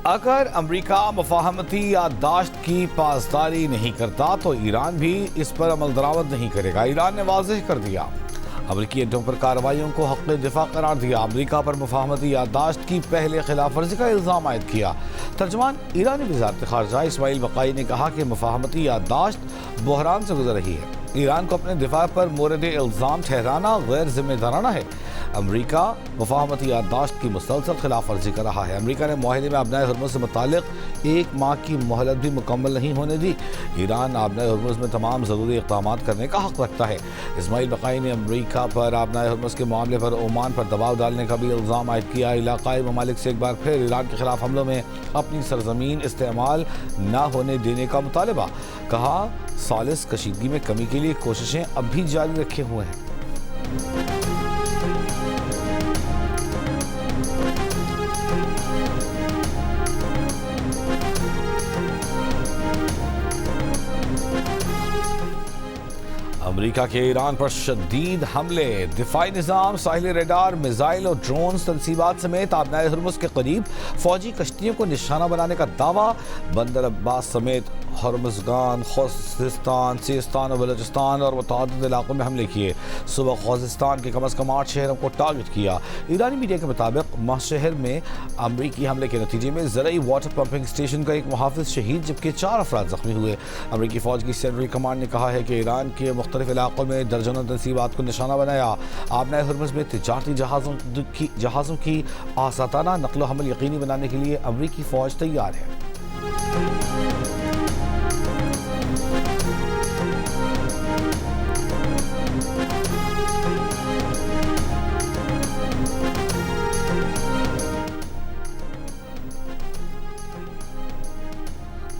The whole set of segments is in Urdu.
اگر امریکہ مفاہمتی یادداشت کی پاسداری نہیں کرتا تو ایران بھی اس پر عمل درآمد نہیں کرے گا۔ ایران نے واضح کر دیا، امریکی اڈوں پر کارروائیوں کو حق دفاع قرار دیا، امریکہ پر مفاہمتی یادداشت کی پہلے خلاف ورزی کا الزام عائد کیا۔ ترجمان ایرانی وزارت خارجہ اسماعیل بقائی نے کہا کہ مفاہمتی یادداشت بحران سے گزر رہی ہے، ایران کو اپنے دفاع پر مورد الزام ٹھہرانا غیر ذمہ دارانہ ہے۔ امریکہ مفاہمتی یادداشت کی مسلسل خلاف ورزی کر رہا ہے۔ امریکہ نے معاہدے میں آبنائے ہرمز سے متعلق 1 ماہ کی مہلت بھی مکمل نہیں ہونے دی۔ ایران آبنائے ہرمز میں تمام ضروری اقدامات کرنے کا حق رکھتا ہے۔ اسماعیل بقائی نے امریکہ پر آبنائے ہرمز کے معاملے پر عمان پر دباؤ ڈالنے کا بھی الزام عائد کیا۔ علاقائی ممالک سے ایک بار پھر ایران کے خلاف حملوں میں اپنی سرزمین استعمال نہ ہونے دینے کا مطالبہ، کہا ثالث کشیدگی میں کمی کے لیے کوششیں اب بھی جاری رکھے ہوئے ہیں۔ امریکہ کے ایران پر شدید حملے، دفاعی نظام، ساحلی ریڈار، میزائل اور ڈرونز تنصیبات سمیت آبنائے ہرمز کے قریب فوجی کشتیوں کو نشانہ بنانے کا دعویٰ۔ بندر عباس سمیت ہرمزگان، خوزستان، سیستان اور بلوچستان اور متعدد علاقوں میں حملے کیے۔ صبح خوزستان کے کم از کم 8 شہروں کو ٹارگٹ کیا۔ ایرانی میڈیا کے مطابق شہر میں امریکی حملے کے نتیجے میں زرعی واٹر پمپنگ اسٹیشن کا ایک محافظ شہید جبکہ 4 افراد زخمی ہوئے۔ امریکی فوج کی سینٹرل کمانڈ نے کہا ہے کہ ایران کے مختلف علاقوں میں درجنوں تنصیبات کو نشانہ بنایا۔ آبنائے ہرمز میں تجارتی جہازوں کی آزادانہ نقل و حمل یقینی بنانے کے لیے امریکی فوج تیار ہے۔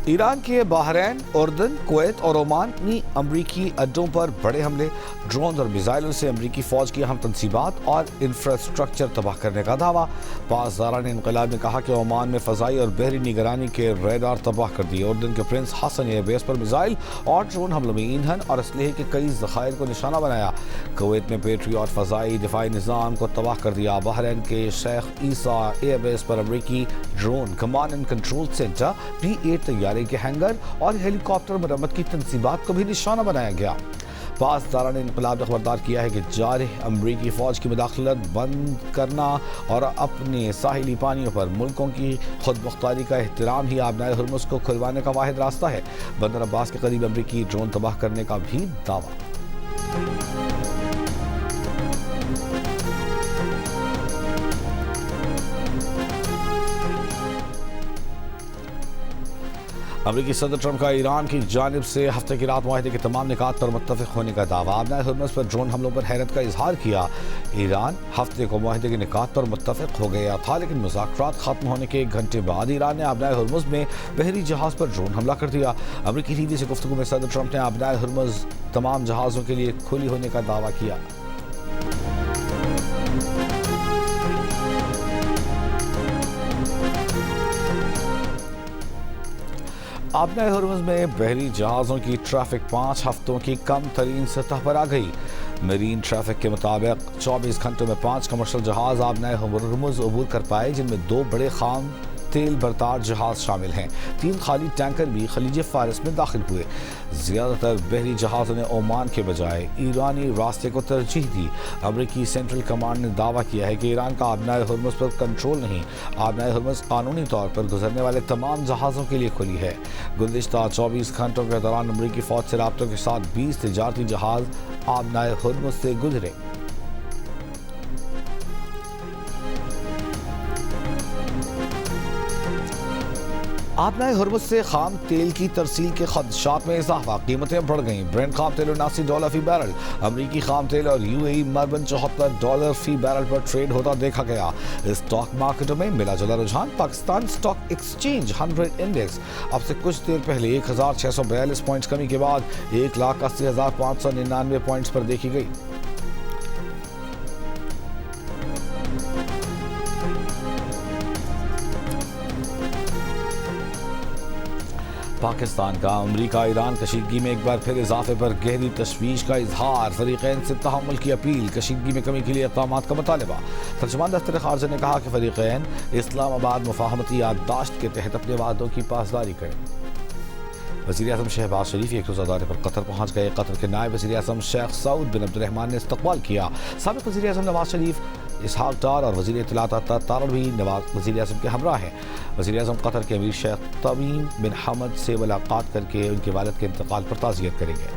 ایران کے بحرین، اردن، کویت اور عمانی امریکی اڈوں پر بڑے حملے، ڈرون اور میزائلوں سے امریکی فوج کی اہم تنصیبات اور انفراسٹرکچر تباہ کرنے کا دعویٰ۔ پاسداران انقلاب نے کہا کہ عمان میں فضائی اور بحری نگرانی کے ریڈار تباہ کر دیے۔ اردن کے پرنس حسن ایئر بیس پر میزائل اور ڈرون حملوں میں ایندھن اور اسلحے کے کئی ذخائر کو نشانہ بنایا۔ کویت میں پیٹریوٹ فضائی دفاعی نظام کو تباہ کر دیا۔ بحرین کے شیخ عیسیٰ ایئر بیس پر امریکی drone command and control center P-8 طیارے کے ہینگر اور ہیلی کاپٹر مرمت کی تنصیبات کو بھی نشانہ بنایا گیا۔ پاسداران انقلاب نے خبردار کیا ہے کہ جارح امریکی فوج کی مداخلت بند کرنا اور اپنے ساحلی پانیوں پر ملکوں کی خود مختاری کا احترام ہی آبنائے ہرمز کو کھلوانے کا واحد راستہ ہے۔ بندر عباس کے قریب امریکی ڈرون تباہ کرنے کا بھی دعویٰ۔ امریکی صدر ٹرمپ کا ایران کی جانب سے ہفتے کی رات معاہدے کے تمام نکات پر متفق ہونے کا دعویٰ۔ آبنائے ہرمز پر ڈرون حملوں پر حیرت کا اظہار کیا۔ ایران ہفتے کو معاہدے کے نکات پر متفق ہو گیا تھا، لیکن مذاکرات ختم ہونے کے 1 گھنٹے بعد ایران نے آبنائے ہرمز میں بحری جہاز پر ڈرون حملہ کر دیا۔ امریکی ٹی وی سے گفتگو میں صدر ٹرمپ نے آبنائے ہرمز تمام جہازوں کے لیے کھلی ہونے کا دعویٰ کیا۔ آبنائے ہرمز میں بحری جہازوں کی ٹریفک 5 ہفتوں کی کم ترین سطح پر آ گئی۔ میرین ٹریفک کے مطابق 24 گھنٹوں میں 5 کمرشل جہاز آبنائے ہرمز عبور کر پائے، جن میں 2 بڑے خام تیل بردار جہاز شامل ہیں۔ 3 خالی ٹینکر بھی خلیج فارس میں داخل ہوئے۔ زیادہ تر بحری جہازوں نے عمان کے بجائے ایرانی راستے کو ترجیح دی۔ امریکی سینٹرل کمانڈ نے دعویٰ کیا ہے کہ ایران کا آبنائے ہرمز پر کنٹرول نہیں۔ آبنائے ہرمز قانونی طور پر گزرنے والے تمام جہازوں کے لیے کھلی ہے۔ گزشتہ 24 گھنٹوں کے دوران امریکی فوج سے رابطوں کے ساتھ 20 تجارتی جہاز آبنائے ہرمز سے گزرے۔ آبنائے ہرمز سے خام تیل کی ترسیل کے خدشات میں اضافہ، قیمتیں بڑھ گئیں۔ برنٹ خام تیل $79 فی بیرل، امریکی خام تیل اور UAE مربن $74 فی بیرل پر ٹریڈ ہوتا دیکھا گیا۔ اسٹاک مارکیٹوں میں ملا جلا رجحان، پاکستان اسٹاک ایکسچینج 100 انڈیکس اب سے کچھ دیر پہلے 1642 پوائنٹس کمی کے بعد 1,80,599 پوائنٹس پر دیکھی گئی۔ پاکستان کا امریکہ ایران کشیدگی میں ایک بار پھر اضافے پر گہری تشویش کا اظہار، فریقین سے تحمل کی اپیل، کشیدگی میں کمی کے لیے اقدامات کا مطالبہ۔ ترجمان دفتر خارجہ نے کہا کہ فریقین اسلام آباد مفاہمتی یادداشت کے تحت اپنے وعدوں کی پاسداری کریں۔ وزیر اعظم شہباز شریف ایک روزہ دورے پر قطر پہنچ گئے۔ قطر کے نائب وزیر اعظم شیخ سعود بن عبد الرحمان نے استقبال کیا۔ سابق وزیر اعظم نواز شریف، اسحاق ڈار اور وزیر اطلاعات طارق بھی نواز وزیر اعظم کے ہمراہ ہیں۔ وزیر اعظم قطر کے امیر شیخ تمیم بن حمد سے ملاقات کر کے ان کے والد کے انتقال پر تعزیت کریں گے۔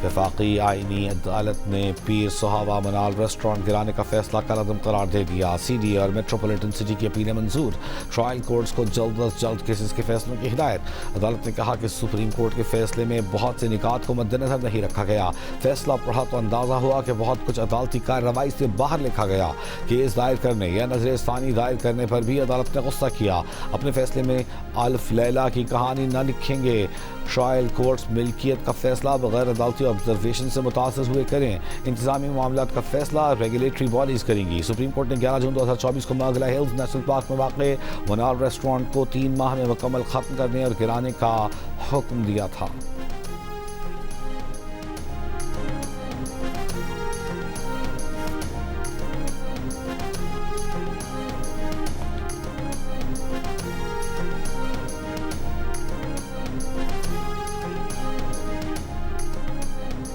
وفاقی آئینی عدالت نے پیر صحابہ منال ریسٹورانٹ گرانے کا فیصلہ کالعدم قرار دے دیا۔ سی ڈی اور میٹروپولیٹن سٹی کی اپیلیں منظور، ٹرائل کورٹس کو جلد از جلد کیسز کے فیصلوں کی ہدایت۔ عدالت نے کہا کہ سپریم کورٹ کے فیصلے میں بہت سے نکات کو مد نظر نہیں رکھا گیا۔ فیصلہ پڑھا تو اندازہ ہوا کہ بہت کچھ عدالتی کارروائی سے باہر لکھا گیا۔ کیس دائر کرنے یا نظر ثانی دائر کرنے پر بھی عدالت نے غصہ کیا۔ اپنے فیصلے میں الف لیلہ کی کہانی نہ لکھیں گے۔ ٹرائل کورٹس ملکیت کا فیصلہ بغیر عدالتی آبزرویشن سے متاثر ہوئے کریں۔ انتظامی معاملات کا فیصلہ ریگولیٹری باڈیز کریں گی۔ سپریم کورٹ نے 11 جون 2024 کو ماگلا ہلز نیشنل پارک میں واقع منال ریسٹورانٹ کو 3 ماہ میں مکمل ختم کرنے اور گرانے کا حکم دیا تھا۔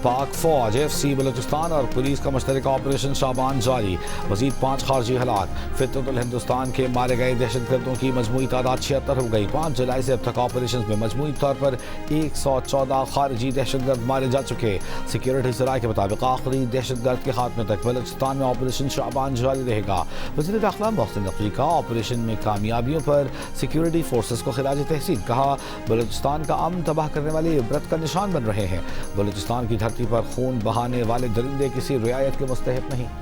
پاک فوج، ایف سی بلوچستان اور پولیس کا مشترکہ آپریشن شعبان جاری، مزید 5 خارجی ہلاک۔ فتنۃ الہندوستان کے مارے گئے دہشت گردوں کی مجموعی تعداد 76 ہو گئی۔ 5 جولائی سے اب تک آپریشن میں مجموعی طور پر 114 خارجی دہشت گرد مارے جا چکے۔ سیکیورٹی ذرائع کے مطابق آخری دہشت گرد کے خاتمے تک بلوچستان میں آپریشن شعبان جاری رہے گا۔ وزیر داخلہ محسن نقوی کا آپریشن میں کامیابیوں پر سیکیورٹی فورسز کو خراج تحسین، کہا بلوچستان کا امن تباہ کرنے والے عبرت کا نشان بن رہے ہیں۔ بلوچستان کی دھرتی پر خون بہانے والے درندے کسی رعایت کے مستحق نہیں۔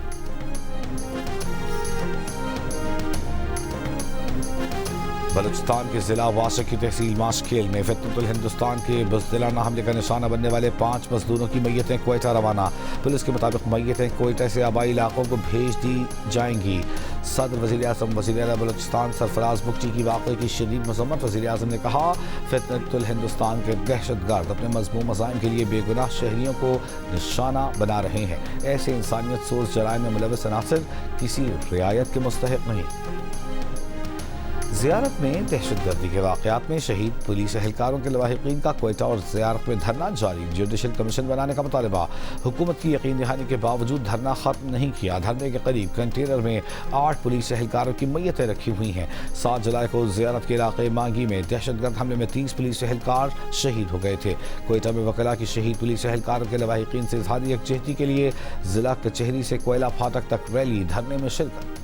بلوچستان کے ضلع واشق کی تحصیل ماشکھیل میں فتنۃ الہندوستان کے بزدلانہ حملے کا نشانہ بننے والے 5 مزدوروں کی میتیں کوئٹہ روانہ۔ پولیس کے مطابق میتیں کوئٹہ سے آبائی علاقوں کو بھیج دی جائیں گی۔ صدر وزیر اعظم وزیر اعلیٰ بلوچستان سرفراز بگٹی کی واقعے کی شدید مذمت۔ وزیر اعظم نے کہا فتنۃ الہندوستان کے دہشت گرد اپنے مذموم مظالم کے لیے بے گناہ شہریوں کو نشانہ بنا رہے ہیں۔ ایسے انسانیت سوز جرائم میں ملوث عناصر کسی رعایت کے مستحق نہیں۔ زیارت میں دہشت گردی کے واقعات میں شہید پولیس اہلکاروں کے لواحقین کا کوئٹہ اور زیارت میں دھرنا جاری، جوڈیشل کمیشن بنانے کا مطالبہ۔ حکومت کی یقین دہانی کے باوجود دھرنا ختم نہیں کیا۔ دھرنے کے قریب کنٹینر میں 8 پولیس اہلکاروں کی میتیں رکھی ہوئی ہیں۔ 7 جولائی کو زیارت کے علاقے مانگی میں دہشت گرد حملے میں 30 پولیس اہلکار شہید ہو گئے تھے۔ کوئٹہ میں وکلاء کی شہید پولیس اہلکاروں کے لواحقین سے اظہار یکجہتی کے لیے ضلع کچہری سے کوئلہ پھاٹک تک ریلی، دھرنے میں شرکت۔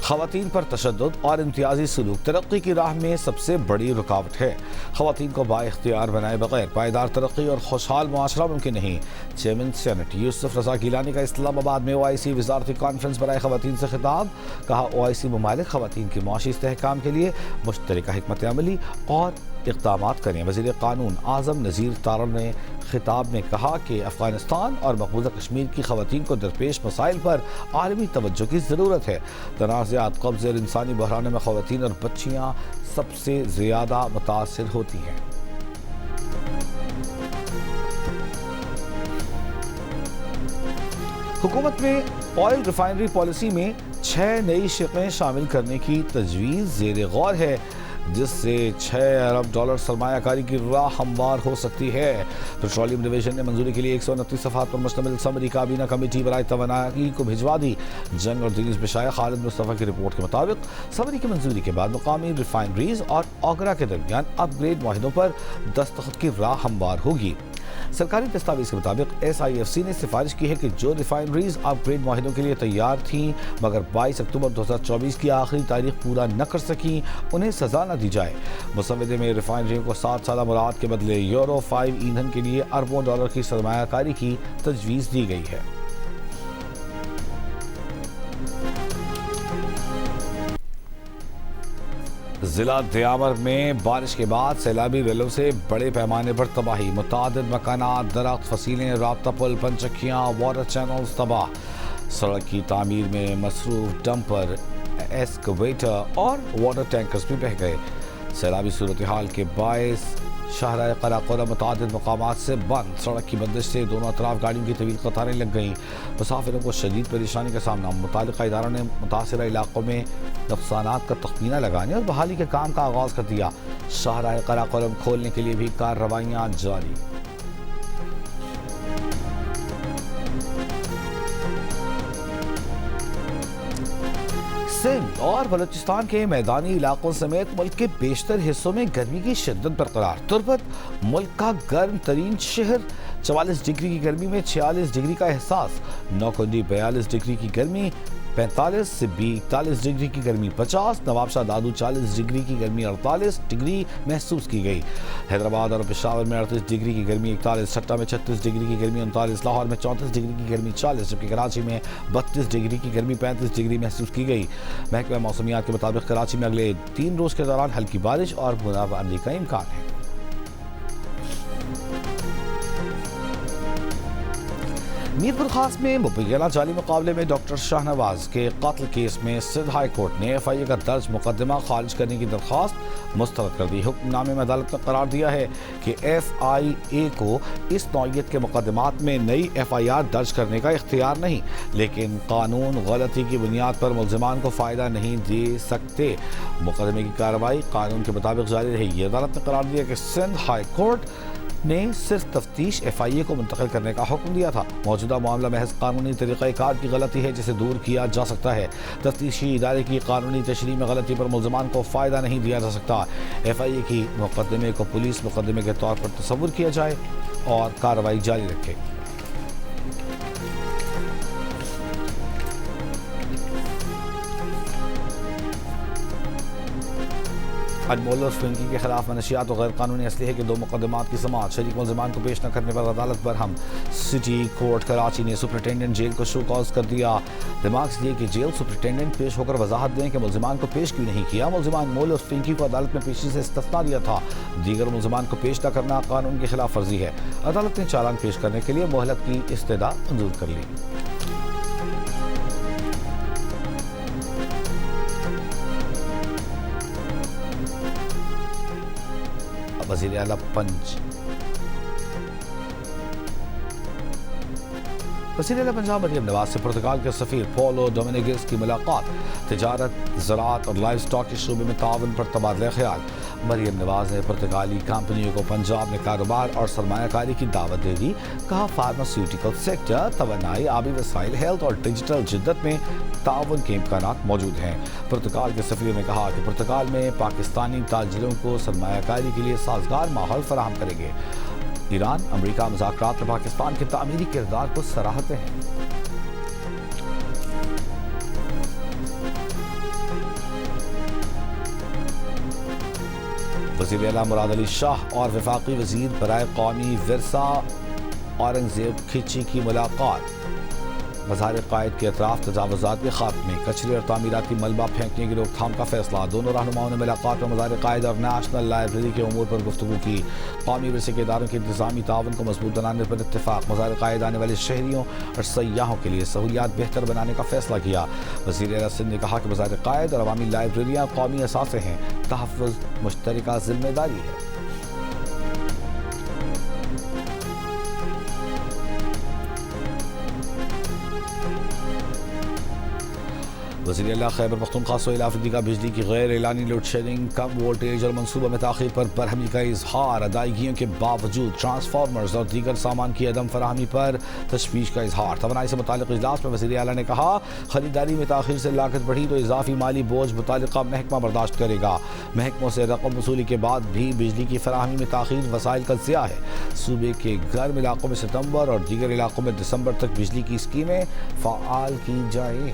خواتین پر تشدد اور امتیازی سلوک ترقی کی راہ میں سب سے بڑی رکاوٹ ہے۔ خواتین کو بااختیار بنائے بغیر پائیدار ترقی اور خوشحال معاشرہ ممکن نہیں۔ چیئرمین سینٹ یوسف رضا گیلانی کا اسلام آباد میں OIC وزارتی کانفرنس برائے خواتین سے خطاب، کہا OIC ممالک خواتین کی معاشی استحکام کے لیے مشترکہ حکمت عملی اور اقدامات کریں۔ وزیر قانون اعظم نذیر تارڑ نے خطاب میں کہا کہ افغانستان اور مقبوضہ کشمیر کی خواتین کو درپیش مسائل پر عالمی توجہ کی ضرورت ہے۔ تنازعات، قبضے اور انسانی بحرانوں میں خواتین اور بچیاں سب سے زیادہ متاثر ہوتی ہیں۔ حکومت میں آئل ریفائنری پالیسی میں 6 نئی شقیں شامل کرنے کی تجویز زیر غور ہے، جس سے $6 ارب سرمایہ کاری کی راہ ہموار ہو سکتی ہے۔ پیٹرولیم ڈویژن نے منظوری کے لیے 129 صفحات پر مشتمل سمری کابینہ کمیٹی برائے توانائی کو بھجوا دی۔ جنگ اور دینیز بشائے خالد مصطفیٰ کی رپورٹ کے مطابق سمری کی منظوری کے بعد مقامی ریفائنریز اور آگرہ کے درمیان اپ گریڈ معاہدوں پر دستخط کی راہ ہموار ہوگی۔ سرکاری دستاویز کے مطابق SIFC نے سفارش کی ہے کہ جو ریفائنریز اپ گریڈ معاہدوں کے لیے تیار تھیں مگر 22 اکتوبر 2024 کی آخری تاریخ پورا نہ کر سکیں، انہیں سزا نہ دی جائے۔ مسودے میں ریفائنریوں کو 7 سالہ مراعات کے بدلے یورو 5 ایندھن کے لیے اربوں ڈالر کی سرمایہ کاری کی تجویز دی گئی ہے۔ ضلع دیامر میں بارش کے بعد سیلابی ریلوں سے بڑے پیمانے پر تباہی، متعدد مکانات، درخت، فصیلیں، رابطہ پل، پنچکیاں، واٹر چینلز تباہ۔ سڑک کی تعمیر میں مصروف ڈمپر، ایکسکیویٹر اور واٹر ٹینکرز بھی بہہ گئے۔ سیلابی صورتحال کے باعث شاہراہ قراقرم متعدد مقامات سے بند۔ سڑک کی بندش سے دونوں اطراف گاڑیوں کی طویل قطاریں لگ گئیں۔ مسافروں کو شدید پریشانی کا سامنا۔ متعلقہ اداروں نے متاثرہ علاقوں میں نقصانات کا تخمینہ لگانے اور بحالی کے کام کا آغاز کر دیا۔ شاہراہ قراقرم کھولنے کے لیے بھی کارروائیاں جاری۔ سندھ اور بلوچستان کے میدانی علاقوں سمیت ملک کے بیشتر حصوں میں گرمی کی شدت برقرار۔ تربت ملک کا گرم ترین شہر، 44 ڈگری کی گرمی میں 46 ڈگری کا احساس۔ نوکندی 42 ڈگری کی گرمی، 45 سے 42 ڈگری کی گرمی 50، نواب شاہ دادو 40 ڈگری کی گرمی 48 ڈگری محسوس کی گئی۔ حیدرآباد اور پشاور میں 38 ڈگری کی گرمی 41، چھٹا میں 36 ڈگری کی گرمی 39، لاہور میں 34 ڈگری کی گرمی 40، جبکہ کراچی میں 32 ڈگری کی گرمی 35 ڈگری محسوس کی گئی۔ محکمہ موسمیات کے مطابق کراچی میں اگلے 3 روز کے دوران ہلکی بارش اور بوندھ باندی کا امکان ہے۔ میرپور خاص میں مبینہ جعلی مقابلے میں ڈاکٹر شاہ نواز کے قتل کیس میں سندھ ہائی کورٹ نے ایف آئی اے کا درج مقدمہ خارج کرنے کی درخواست مسترد کر دی۔ حکم نامے میں عدالت نے قرار دیا ہے کہ ایف آئی اے کو اس نوعیت کے مقدمات میں نئی ایف آئی آر درج کرنے کا اختیار نہیں، لیکن قانون غلطی کی بنیاد پر ملزمان کو فائدہ نہیں دے سکتے۔ مقدمے کی کارروائی قانون کے مطابق جاری رہے گی۔ عدالت نے قرار دیا کہ سندھ ہائی کورٹ نے صرف تفتیش ایف آئی اے کو منتقل کرنے کا حکم دیا تھا۔ موجودہ معاملہ محض قانونی طریقہ کار کی غلطی ہے جسے دور کیا جا سکتا ہے۔ تفتیشی ادارے کی قانونی تشریح میں غلطی پر ملزمان کو فائدہ نہیں دیا جا سکتا۔ ایف آئی اے کی مقدمے کو پولیس مقدمے کے طور پر تصور کیا جائے اور کارروائی جاری رکھے۔ انمول اور فرنگی کے خلاف منشیات و غیر قانونی اسلحے کے 2 مقدمات کی سماعت۔ شریک ملزمان کو پیش نہ کرنے پر عدالت برہم۔ سٹی کورٹ کراچی نے سپرنٹینڈنٹ جیل کو شو کاز کر دیا۔ ریمارکس دیے کہ جیل سپرنٹینڈنٹ پیش ہو کر وضاحت دیں کہ ملزمان کو پیش کیوں نہیں کیا۔ ملزمان انمول اور فرنگی کو عدالت میں پیشی سے استثنا دیا تھا۔ دیگر ملزمان کو پیش نہ کرنا قانون کی خلاف ورزی ہے۔ عدالت نے چالان پیش کرنے کے لیے مہلت کی استدعا منظور کر لی۔ وزیر اعلیٰ پنجاب مریم نواز سے پرتگال کے سفیر پولو ڈومینگز کی ملاقات۔ تجارت، زراعت اور لائیو اسٹاک کے شعبے میں تعاون پر تبادلہ خیال۔ مریم نواز نے پرتگالی کمپنیوں کو پنجاب میں کاروبار اور سرمایہ کاری کی دعوت دے دی۔ کہا فارماسیوٹیکل سیکٹر، توانائی، آبی وسائل، ہیلتھ اور ڈیجیٹل جدت میں تعاون کے امکانات موجود ہیں۔ پرتگال کے سفیر نے کہا کہ پرتگال میں پاکستانی تاجروں کو سرمایہ کاری کے لیے سازگار ماحول فراہم کریں گے۔ ایران امریکہ مذاکرات میں پاکستان کے تعمیری کردار کو سراہتے ہیں۔ وزیر اعلیٰ مراد علی شاہ اور وفاقی وزیر برائے قومی ورثہ اورنگزیب کھچی کی ملاقات۔ مزار قائد کے اطراف تجاوزات کے خاتمے، کچرے اور تعمیراتی ملبہ پھینکنے کی روک تھام کا فیصلہ۔ دونوں رہنماؤں نے ملاقات میں مزار قائد اور نیشنل لائبریری کے امور پر گفتگو کی۔ قومی ورثے کے اداروں کے انتظامی تعاون کو مضبوط بنانے پر اتفاق۔ مزار قائد آنے والے شہریوں اور سیاحوں کے لیے سہولیات بہتر بنانے کا فیصلہ کیا۔ وزیر اعلیٰ سندھ نے کہا کہ مزار قائد اور عوامی لائبریریاں قومی اثاثے ہیں، تحفظ مشترکہ ذمہ داری ہے۔ وزیر اعلیٰ خیبر پختونخوا سہیل آفریدی کا بجلی کی غیر اعلانی لوڈ شیڈنگ، کم وولٹیج اور منصوبہ میں تاخیر پر برہمی کا اظہار۔ ادائیگیوں کے باوجود ٹرانسفارمرز اور دیگر سامان کی عدم فراہمی پر تشویش کا اظہار۔ توانائی سے متعلق اجلاس میں وزیر اعلیٰ نے کہا خریداری میں تاخیر سے لاگت بڑھی تو اضافی مالی بوجھ متعلقہ محکمہ برداشت کرے گا۔ محکموں سے رقم وصولی کے بعد بھی بجلی کی فراہمی میں تاخیر وسائل کا ضیاع ہے۔ صوبے کے گرم علاقوں میں ستمبر اور دیگر علاقوں میں دسمبر تک بجلی کی اسکیمیں فعال کی جائیں۔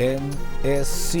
MSC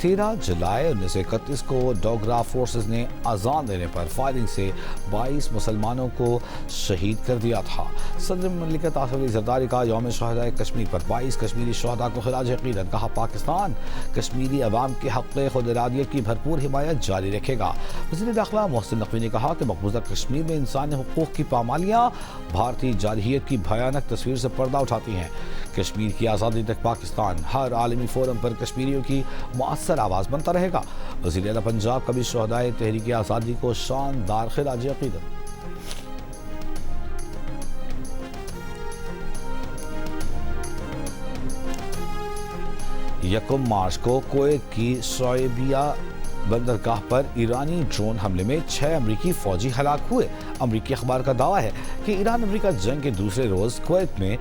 13 جولائی 1931 کو ڈوگرا فورسز نے اذان دینے پر فائرنگ سے 22 مسلمانوں کو شہید کر دیا تھا۔ صدر مملکت آصف علی زرداری کا یوم شہدائے کشمیر پر 22 کشمیری شہداء کو خراج عقیدت، کہا پاکستان کشمیری عوام کے حق خود ارادیت کی بھرپور حمایت جاری رکھے گا۔ وزیر داخلہ محسن نقوی نے کہا کہ مقبوضہ کشمیر میں انسانی حقوق کی پامالیاں بھارتی جارحیت کی بھیانک تصویر سے پردہ اٹھاتی ہیں۔ کشمیر کی آزادی تک پاکستان ہر عالمی فورم پر کشمیریوں کی مؤثر آواز بنتا رہے گا۔ وزیر اعلیٰ پنجاب کا بھی شہدائے تحریک آزادی کو شاندار خراج عقیدت۔ 1 مارچ کو کویت کی شعیبیہ بندرگاہ پر ایرانی ڈرون حملے میں 6 امریکی فوجی ہلاک ہوئے۔ امریکی اخبار کا دعویٰ ہے کہ ایران امریکہ جنگ کے دوسرے روز کویت میں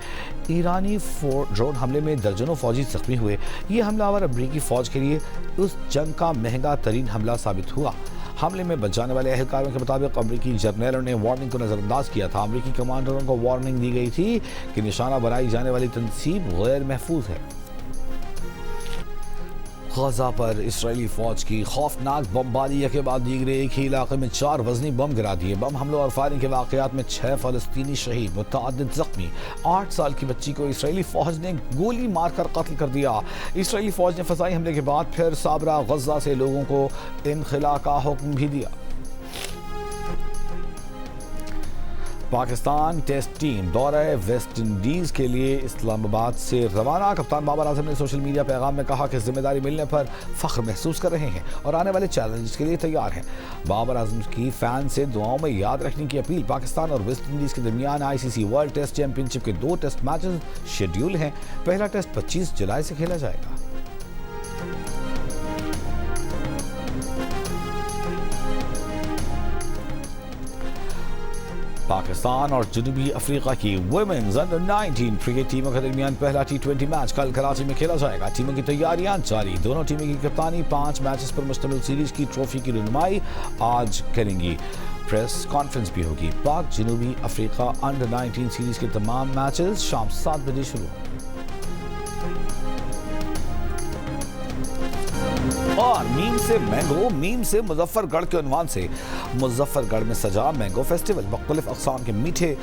ایرانی ڈرون حملے میں درجنوں فوجی زخمی ہوئے۔ یہ حملہ آور امریکی فوج کے لیے اس جنگ کا مہنگا ترین حملہ ثابت ہوا۔ حملے میں بچ جانے والے اہلکاروں کے مطابق امریکی جرنیلوں نے وارننگ کو نظر انداز کیا تھا۔ امریکی کمانڈروں کو وارننگ دی گئی تھی کہ نشانہ بنائی جانے والی تنصیب غیر محفوظ ہے۔ غزہ پر اسرائیلی فوج کی خوفناک بمباری کے بعد دیگر ایک ہی علاقے میں 4 وزنی بم گرا دیے۔ بم حملوں اور فائرنگ کے واقعات میں 6 فلسطینی شہید، متعدد زخمی۔ 8 سال کی بچی کو اسرائیلی فوج نے گولی مار کر قتل کر دیا۔ اسرائیلی فوج نے فضائی حملے کے بعد پھر صابرہ غزہ سے لوگوں کو انخلاء کا حکم بھی دیا۔ پاکستان ٹیسٹ ٹیم دورہ ویسٹ انڈیز کے لیے اسلام آباد سے روانہ۔ کپتان بابر اعظم نے سوشل میڈیا پیغام میں کہا کہ ذمہ داری ملنے پر فخر محسوس کر رہے ہیں اور آنے والے چیلنجز کے لیے تیار ہیں۔ بابر اعظم کی فین سے دعاؤں میں یاد رکھنے کی اپیل۔ پاکستان اور ویسٹ انڈیز کے درمیان ICC ورلڈ ٹیسٹ چیمپئن شپ کے 2 ٹیسٹ میچز شیڈیول ہیں۔ پہلا ٹیسٹ 25 جولائی سے کھیلا جائے گا۔ پاکستان اور جنوبی افریقہ کی ویمنز انڈر 19 کرکٹ ٹیموں کے درمیان پہلا T20 میچ کل کراچی میں کھیلا جائے گا۔ ٹیموں کی تیاریاں جاری۔ دونوں ٹیمیں کی کپتانی 5 میچز پر مشتمل سیریز کی ٹرافی کی رہنمائی آج کریں گی۔ پریس کانفرنس بھی ہوگی۔ پاک جنوبی افریقہ انڈر 19 سیریز کے تمام میچز شام 7 بجے شروع ہوں۔ اور میم سے مینگو، میم سے مظفر گڑھ کے عنوان سے مظفر گڑھ میں سجا مینگو فیسٹیول۔ مختلف اقسام کے میٹھے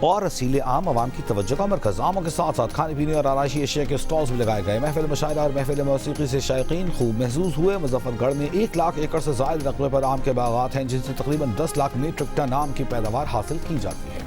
اور رسیلے آم عوام کی توجہ کا مرکز۔ آموں کے ساتھ ساتھ کھانے پینے اور آرائشی اشیاء کے سٹالز بھی لگائے گئے۔ محفل مشاعرہ اور محفل موسیقی سے شائقین خوب محظوظ ہوئے۔ مظفر گڑھ میں 1 لاکھ ایکڑ سے زائد رقبے پر آم کے باغات ہیں، جن سے تقریباً 10 لاکھ میٹرک ٹن آم کی پیداوار حاصل کی جاتی ہے۔